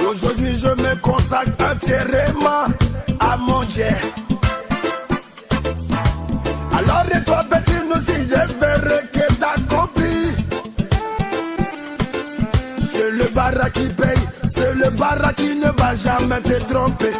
Aujourd'hui je me consacre entièrement à mon Dieu. Alors et toi petit nous si j'espère que t'as compris. C'est le bara qui paye, c'est le bara qui ne va jamais te tromper.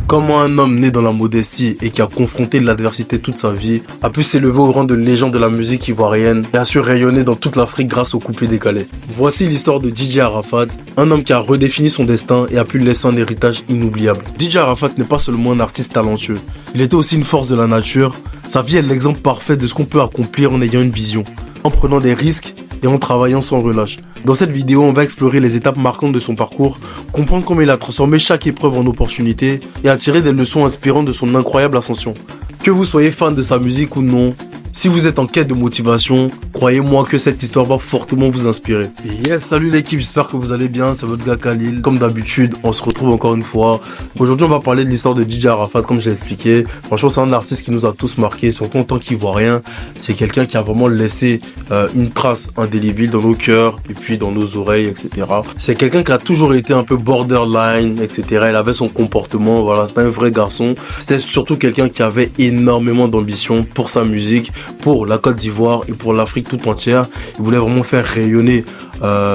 Comment un homme né dans la modestie et qui a confronté l'adversité toute sa vie a pu s'élever au rang de légende de la musique ivoirienne et a su rayonner dans toute l'Afrique grâce au coupé décalé. Voici l'histoire de DJ Arafat, un homme qui a redéfini son destin et a pu laisser un héritage inoubliable. DJ Arafat n'est pas seulement un artiste talentueux, il était aussi une force de la nature. Sa vie est l'exemple parfait de ce qu'on peut accomplir en ayant une vision, en prenant des risques et en travaillant sans relâche. Dans cette vidéo, on va explorer les étapes marquantes de son parcours, comprendre comment il a transformé chaque épreuve en opportunité et à tirer des leçons inspirantes de son incroyable ascension. Que vous soyez fan de sa musique ou non, si vous êtes en quête de motivation, croyez-moi que cette histoire va fortement vous inspirer. Yes, salut l'équipe, j'espère que vous allez bien, c'est votre gars Khalil. Comme d'habitude, on se retrouve encore une fois. Aujourd'hui, on va parler de l'histoire de DJ Arafat, comme je l'ai expliqué. Franchement, c'est un artiste qui nous a tous marqués, surtout en tant qu'Ivoirien. C'est quelqu'un qui a vraiment laissé une trace indélébile dans nos cœurs et puis dans nos oreilles, etc. C'est quelqu'un qui a toujours été un peu borderline, etc. Il avait son comportement, voilà, c'était un vrai garçon. C'était surtout quelqu'un qui avait énormément d'ambition pour sa musique, pour la Côte d'Ivoire et pour l'Afrique tout entière. Il voulait vraiment faire rayonner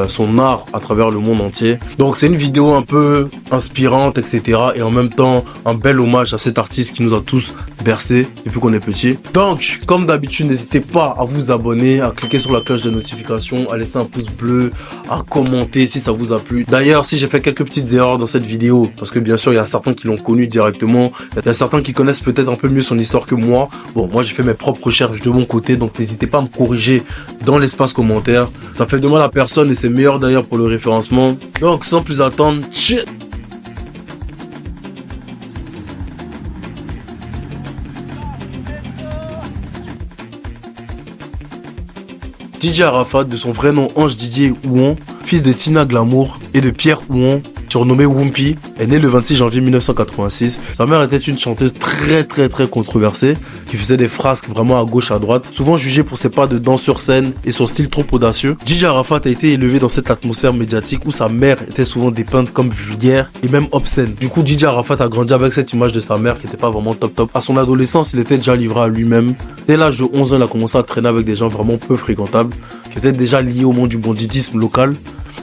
son art à travers le monde entier. Donc c'est une vidéo un peu inspirante, etc. Et en même temps un bel hommage à cet artiste qui nous a tous bercés depuis qu'on est petit. Donc comme d'habitude, n'hésitez pas à vous abonner, à cliquer sur la cloche de notification, à laisser un pouce bleu, à commenter si ça vous a plu. D'ailleurs, si j'ai fait quelques petites erreurs dans cette vidéo, parce que bien sûr il y a certains qui l'ont connu directement, il y a certains qui connaissent peut-être un peu mieux son histoire que moi. Bon, moi j'ai fait mes propres recherches de mon côté, donc n'hésitez pas à me corriger dans l'espace commentaire. Ça fait de mal à personne et c'est meilleur d'ailleurs pour le référencement. Donc sans plus attendre, shit. DJ Arafat, de son vrai nom Ange Didier Ouon, fils de Tina Glamour et de Pierre Ouon, surnommé Wumpy, est né le 26 janvier 1986. Sa mère était une chanteuse très controversée, qui faisait des frasques vraiment à gauche à droite, souvent jugée pour ses pas de danse sur scène et son style trop audacieux. DJ Arafat a été élevé dans cette atmosphère médiatique où sa mère était souvent dépeinte comme vulgaire et même obscène. Du coup, DJ Arafat a grandi avec cette image de sa mère qui n'était pas vraiment top. À son adolescence, il était déjà livré à lui-même. Dès l'âge de 11 ans, il a commencé à traîner avec des gens vraiment peu fréquentables, qui étaient déjà liés au monde du banditisme local.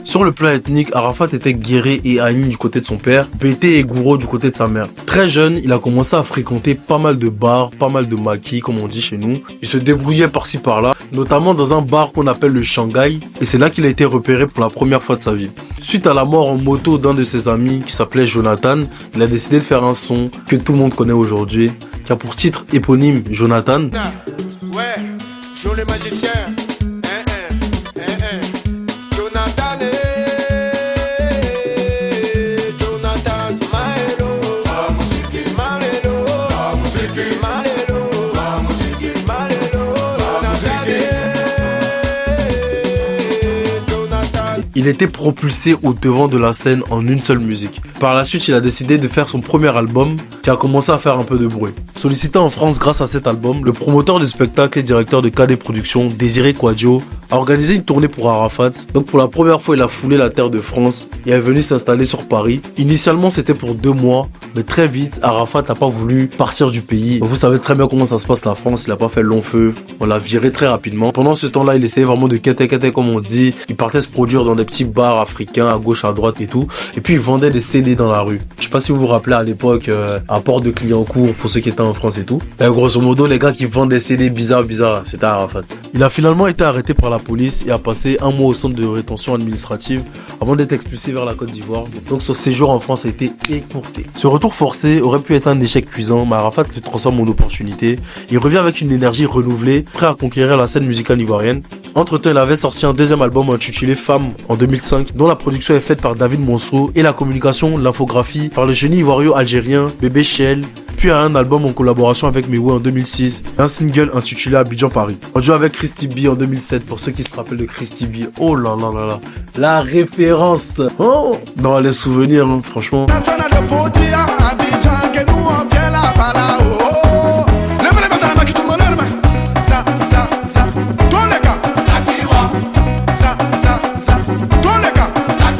Sur le plan ethnique, Arafat était guéré et haï du côté de son père, Bété et Gouro du côté de sa mère. Très jeune, il a commencé à fréquenter pas mal de bars, pas mal de maquis comme on dit chez nous. Il se débrouillait par-ci par-là, notamment dans un bar qu'on appelle le Shanghai, et c'est là qu'il a été repéré pour la première fois de sa vie. Suite à la mort en moto d'un de ses amis qui s'appelait Jonathan, il a décidé de faire un son que tout le monde connaît aujourd'hui, qui a pour titre éponyme Jonathan. Ouais, Joe le magicien. Il était propulsé au devant de la scène en une seule musique. Par la suite, il a décidé de faire son premier album qui a commencé à faire un peu de bruit. Sollicité en France grâce à cet album, le promoteur du spectacle et directeur de KD Productions, Désiré Quadio, a organisé une tournée pour Arafat. Donc pour la première fois, il a foulé la terre de France et est venu s'installer sur Paris. Initialement, c'était pour 2 mois, mais très vite, Arafat n'a pas voulu partir du pays. Vous savez très bien comment ça se passe la France, il n'a pas fait long feu. On l'a viré très rapidement. Pendant ce temps-là, il essayait vraiment de quêter comme on dit. Il partait se produire dans des petits bars africains à gauche, à droite et tout. Et puis il vendait des CD dans la rue. Je sais pas si vous vous rappelez à l'époque, à Port de Clignancourt pour ceux qui étaient en France et tout. Et grosso modo, les gars qui vendent des CD bizarres, c'était Arafat. Il a finalement été arrêté par la police et a passé 1 mois au centre de rétention administrative avant d'être expulsé vers la Côte d'Ivoire. Donc son séjour en France a été écourté. Ce retour forcé aurait pu être un échec cuisant, mais Arafat le transforme en opportunité. Il revient avec une énergie renouvelée, prêt à conquérir la scène musicale ivoirienne. Entre-temps, il avait sorti un deuxième album intitulé Femme en 2005, dont la production est faite par David Monceau et la communication, l'infographie par le génie ivoiro-algérien Bébé Chel, puis à un album en collaboration avec Mewe en 2006, et un single intitulé Abidjan Paris. On joue avec Christy B en 2007, pour ceux qui se rappellent de Christy B. Oh là là là là, la référence, oh, dans les souvenirs, hein, franchement. ça, tous les gars. Ça, tous les gars.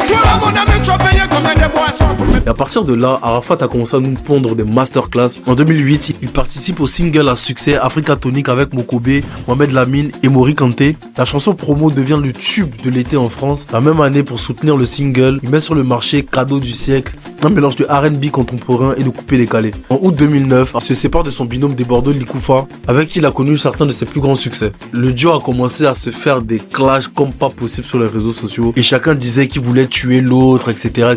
Tout le monde a mis tu as payé combien de boissons pour Et à partir de là, Arafat a commencé à nous pondre des masterclass. En 2008, il participe au single à succès Africa Tonic avec Mokobé, Mohamed Lamine et Mori Kanté. La chanson promo devient le tube de l'été en France. La même année, pour soutenir le single, il met sur le marché Cadeau du siècle, un mélange de R&B contemporain et de coupé décalé. En août 2009, il se sépare de son binôme des Bordeaux Likoufa, avec qui il a connu certains de ses plus grands succès. Le duo a commencé à se faire des clashs comme pas possible sur les réseaux sociaux, et chacun disait qu'il voulait tuer l'autre, etc.,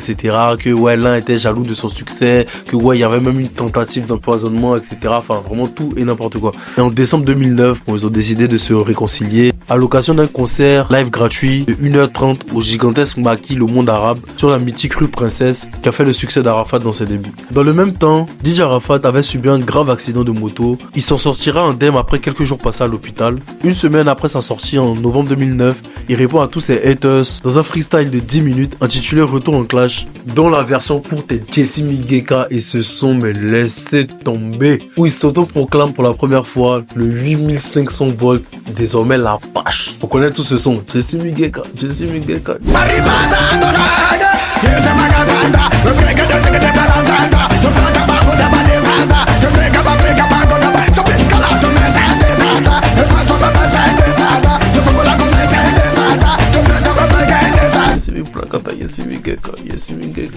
que ouais, l'un était jaloux de son succès, que ouais, il y avait même une tentative d'empoisonnement, etc. Enfin, vraiment tout et n'importe quoi. Et en décembre 2009, ils ont décidé de se réconcilier à l'occasion d'un concert live gratuit de 1h30 au gigantesque maquis Le Monde Arabe sur la mythique rue Princesse qui a fait le succès d'Arafat dans ses débuts. Dans le même temps, DJ Arafat avait subi un grave accident de moto. Il s'en sortira indemne après quelques jours passés à l'hôpital. Une semaine après sa sortie en novembre 2009, il répond à tous ses haters dans un freestyle de 10 minutes intitulé Retour en Clash, dont la version courte est Jesse Migeka et ce son me laissait tomber, où il s'auto-proclame pour la première fois le 8500 volts, désormais la vache. On connaît tout ce son, Jesse Migeka, Jesse Migeka.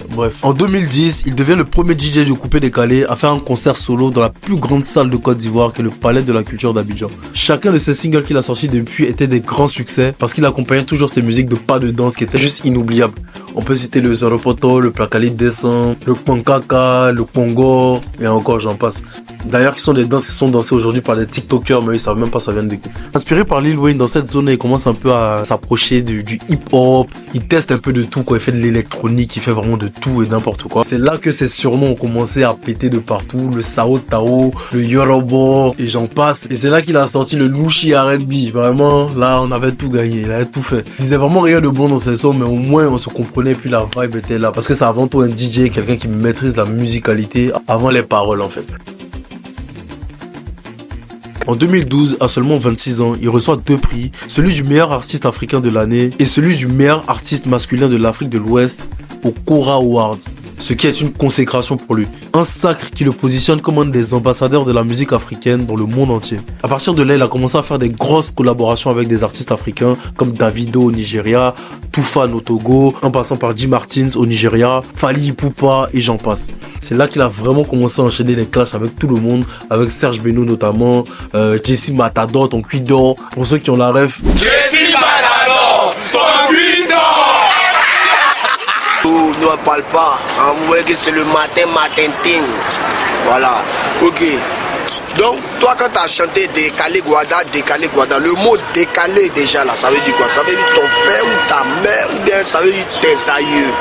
Bref, en 2010, il devient le premier DJ du coupé décalé à faire un concert solo dans la plus grande salle de Côte d'Ivoire qui est le Palais de la Culture d'Abidjan. Chacun de ses singles qu'il a sortis depuis étaient des grands succès parce qu'il accompagnait toujours ses musiques de pas de danse qui étaient juste inoubliables. On peut citer le Zoropoto, le Placali Descent, le Kwankaka, le Congo et encore j'en passe. D'ailleurs, qui sont des danses qui sont dansées aujourd'hui par des TikTokers, mais ils savent même pas ça vient de qui. Inspiré par Lil Wayne, dans cette zone, il commence un peu à s'approcher du hip-hop. Il teste un peu de tout, quoi. Il fait de l'électronique, il fait vraiment de tout et n'importe quoi. C'est là que ses surnoms ont commencé à péter de partout. Le Sao Tao, le Yoruba, et j'en passe. Et c'est là qu'il a sorti le Lushi R&B. Vraiment, là, on avait tout gagné. Il avait tout fait. Il disait vraiment rien de bon dans ses sons, mais au moins, on se comprenait, puis la vibe était là. Parce que c'est avant tout un DJ, quelqu'un qui maîtrise la musicalité avant les paroles, en fait. En 2012, à seulement 26 ans, il reçoit 2 prix, celui du meilleur artiste africain de l'année et celui du meilleur artiste masculin de l'Afrique de l'Ouest au Cora Awards, ce qui est une consécration pour lui. Un sacre qui le positionne comme un des ambassadeurs de la musique africaine dans le monde entier. À partir de là, il a commencé à faire des grosses collaborations avec des artistes africains comme Davido au Nigeria, Toufan au Togo, en passant par Jim Martins au Nigeria, Fally Ipupa et j'en passe. C'est là qu'il a vraiment commencé à enchaîner les clashs avec tout le monde, avec Serge Beno notamment, Jesse Matador, ton cuidor, pour ceux qui ont la ref. Jesse Matador, ton cuidor. Nous on parle pas, vous voyez que c'est le matin ting. Voilà, ok. Donc, toi, quand tu as chanté décalé Guada, le mot décalé déjà là, ça veut dire quoi? Ça veut dire ton père ou ta mère ou bien ça veut dire tes aïeux.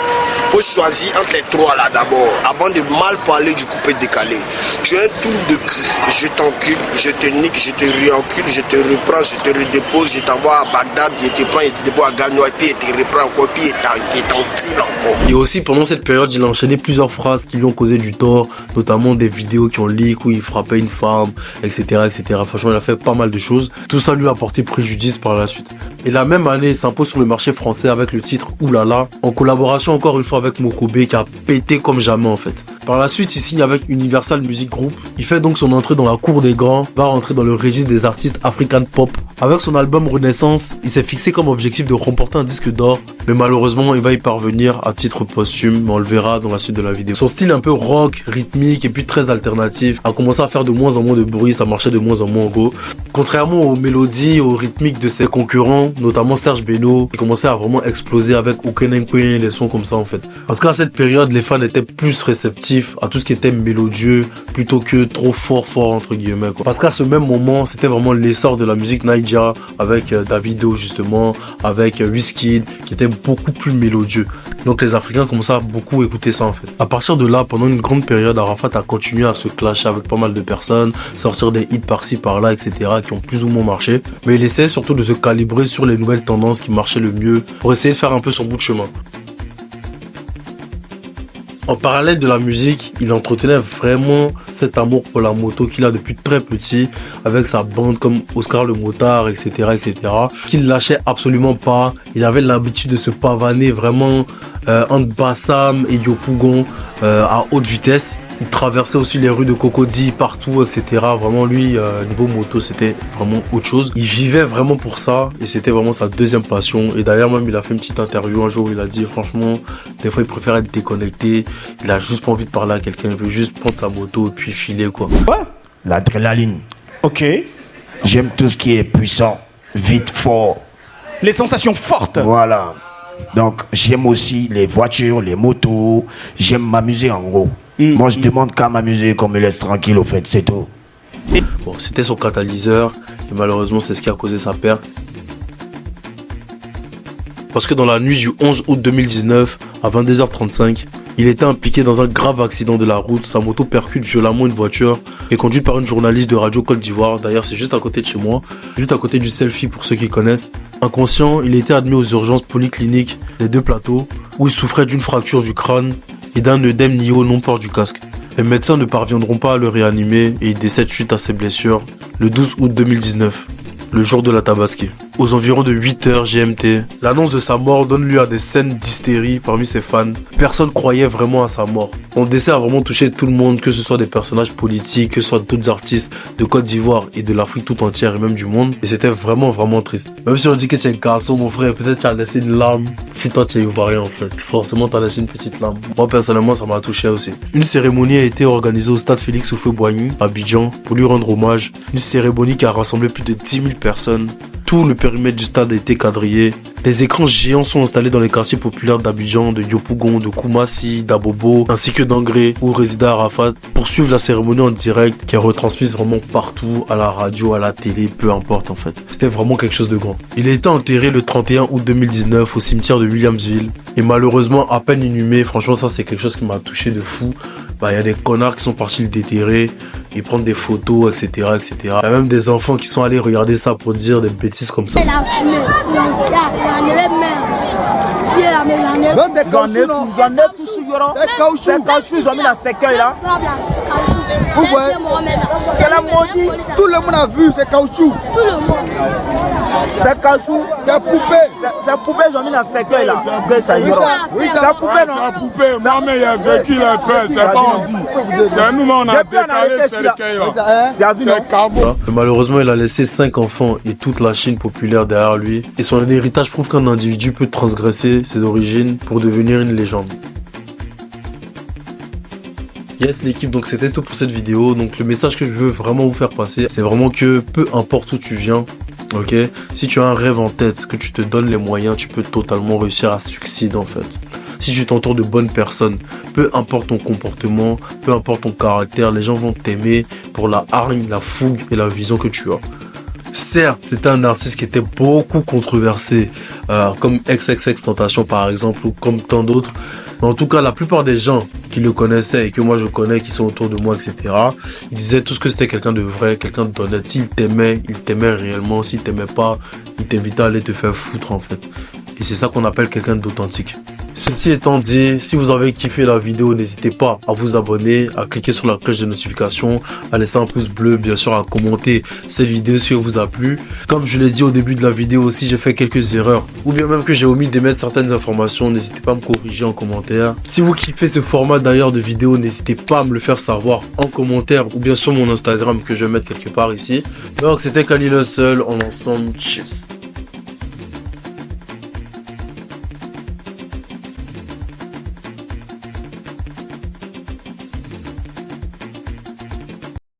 Faut choisir entre les trois là d'abord, avant de mal parler du coupé décalé. Tu es un tour de cul, je t'encule, je te nique, je te réencule, je te reprends, je te redépose, je t'envoie à Bagdad, je te prends et te dépose à Gagnoa, puis je te reprends encore, puis je t'encule encore. Et aussi, pendant cette période, il a enchaîné plusieurs phrases qui lui ont causé du tort, notamment des vidéos qui ont leak où il frappait une femme, etc., etc. Franchement, il a fait pas mal de choses. Tout ça lui a porté préjudice par la suite. Et la même année, il s'impose sur le marché français avec le titre Oulala, en collaboration encore une fois avec Mokobé qui a pété comme jamais en fait. Par la suite, il signe avec Universal Music Group. Il fait donc son entrée dans la cour des grands, va rentrer dans le registre des artistes African Pop. Avec son album Renaissance, il s'est fixé comme objectif de remporter un disque d'or, mais malheureusement, il va y parvenir à titre posthume, mais on le verra dans la suite de la vidéo. Son style un peu rock, rythmique et puis très alternatif a commencé à faire de moins en moins de bruit, ça marchait de moins en moins en gros. Contrairement aux mélodies, aux rythmiques de ses concurrents, notamment Serge Beno, qui commençait à vraiment exploser avec Okenenkwe, des sons comme ça en fait. Parce qu'à cette période, les fans étaient plus réceptifs à tout ce qui était mélodieux plutôt que trop fort entre guillemets quoi. Parce qu'à ce même moment, c'était vraiment l'essor de la musique Naija avec Davido justement, avec Wizkid qui était beaucoup plus mélodieux. Donc les Africains commençaient à beaucoup écouter ça en fait. À partir de là, pendant une grande période, Arafat a continué à se clasher avec pas mal de personnes, sortir des hits par-ci par-là, etc. qui ont plus ou moins marché. Mais il essayait surtout de se calibrer sur les nouvelles tendances qui marchaient le mieux pour essayer de faire un peu son bout de chemin. En parallèle de la musique, il entretenait vraiment cet amour pour la moto qu'il a depuis très petit, avec sa bande comme Oscar le Motard, etc., etc., qu'il lâchait absolument pas. Il avait l'habitude de se pavaner vraiment entre Bassam et Yopougon à haute vitesse. Il traversait aussi les rues de Cocody partout, etc. Vraiment, lui, niveau moto, c'était vraiment autre chose. Il vivait vraiment pour ça et c'était vraiment sa deuxième passion. Et d'ailleurs, même, il a fait une petite interview un jour où il a dit, franchement, des fois, il préfère être déconnecté. Il a juste pas envie de parler à quelqu'un. Il veut juste prendre sa moto et puis filer, quoi. Ouais, l'adrénaline. Ok. J'aime tout ce qui est puissant, vite, fort. Les sensations fortes. Voilà. Donc, j'aime aussi les voitures, les motos. J'aime m'amuser en gros. Moi, je demande qu'à m'amuser, qu'on me laisse tranquille, au fait, c'est tout. Bon, c'était son catalyseur et malheureusement, c'est ce qui a causé sa perte. Parce que dans la nuit du 11 août 2019, à 22h35, il était impliqué dans un grave accident de la route. Sa moto percute violemment une voiture et est conduite par une journaliste de Radio Côte d'Ivoire. D'ailleurs, c'est juste à côté de chez moi, juste à côté du selfie pour ceux qui connaissent. Inconscient, il était admis aux urgences polycliniques des Deux Plateaux où il souffrait d'une fracture du crâne et d'un œdème lié au non-port du casque. Les médecins ne parviendront pas à le réanimer et il décède suite à ses blessures le 12 août 2019, le jour de la Tabaski. Aux environs de 8h GMT, l'annonce de sa mort donne lieu à des scènes d'hystérie parmi ses fans. Personne croyait vraiment à sa mort. Son décès a vraiment touché tout le monde, que ce soit des personnages politiques, que ce soit d'autres artistes de Côte d'Ivoire et de l'Afrique tout entière et même du monde. Et c'était vraiment triste. Même si on dit que tu es un garçon, mon frère, peut-être tu as laissé une larme. Puis toi, tu es ivoirien en fait. Forcément, tu as laissé une petite larme. Moi, personnellement, ça m'a touché aussi. Une cérémonie a été organisée au stade Félix Houphouët-Boigny, à Abidjan, pour lui rendre hommage. Une cérémonie qui a rassemblé plus de 10 000 personnes. Tout le périmètre du stade a été quadrillé. Des écrans géants sont installés dans les quartiers populaires d'Abidjan, de Yopougon, de Koumassi, d'Abobo, ainsi que d'Angré, où résidait Arafat, pour suivre la cérémonie en direct, qui est retransmise vraiment partout, à la radio, à la télé, peu importe en fait. C'était vraiment quelque chose de grand. Il a été enterré le 31 août 2019 au cimetière de Williamsville, et malheureusement à peine inhumé. Franchement, ça c'est quelque chose qui m'a touché de fou. Il y a des connards qui sont partis le déterrer et prendre des photos, etc., etc. Il y a même des enfants qui sont allés regarder ça pour dire des bêtises comme ça. Même des caoutchoucs, non? Des caoutchoucs, ils ont mis dans ces cercueil là. Vous voyez, c'est la maudit. Tout le monde a vu ces caoutchoucs. Tout le monde. Ces caoutchoucs, des poupées. Ces poupées, ils ont mis dans ces cercueil là. Oui, c'est la poupée, non? C'est la poupée. Moi, mais il a vécu les faits, c'est pas on dit. C'est nous, on a décalé ce cercueil là. C'est caveau. Malheureusement, il a laissé 5 enfants et toute la Chine populaire derrière lui. Et son héritage prouve qu'un individu peut transgresser ses origines pour devenir une légende. Yes l'équipe, donc c'était tout pour cette vidéo. Donc le message que je veux vraiment vous faire passer, c'est vraiment que peu importe où tu viens, ok, si tu as un rêve en tête, que tu te donnes les moyens, tu peux totalement réussir à succéder en fait. Si tu t'entoures de bonnes personnes, peu importe ton comportement, peu importe ton caractère, les gens vont t'aimer pour la hargne, la fougue et la vision que tu as. Certes, c'était un artiste qui était beaucoup controversé, comme XXXTentacion par exemple, ou comme tant d'autres. Mais en tout cas, la plupart des gens qui le connaissaient et que moi je connais, qui sont autour de moi, etc., ils disaient tous que c'était quelqu'un de vrai, quelqu'un d'honnête. S'il t'aimait réellement. S'il t'aimait pas, il t'invitait à aller te faire foutre en fait. Et c'est ça qu'on appelle quelqu'un d'authentique. Ceci étant dit, si vous avez kiffé la vidéo, n'hésitez pas à vous abonner, à cliquer sur la cloche de notification, à laisser un pouce bleu, bien sûr à commenter cette vidéo si elle vous a plu. Comme je l'ai dit au début de la vidéo aussi, j'ai fait quelques erreurs, ou bien même que j'ai omis d'émettre certaines informations, n'hésitez pas à me corriger en commentaire. Si vous kiffez ce format d'ailleurs de vidéo, n'hésitez pas à me le faire savoir en commentaire, ou bien sur mon Instagram que je vais mettre quelque part ici. Donc c'était Khalil Hustle, en ensemble, cheers.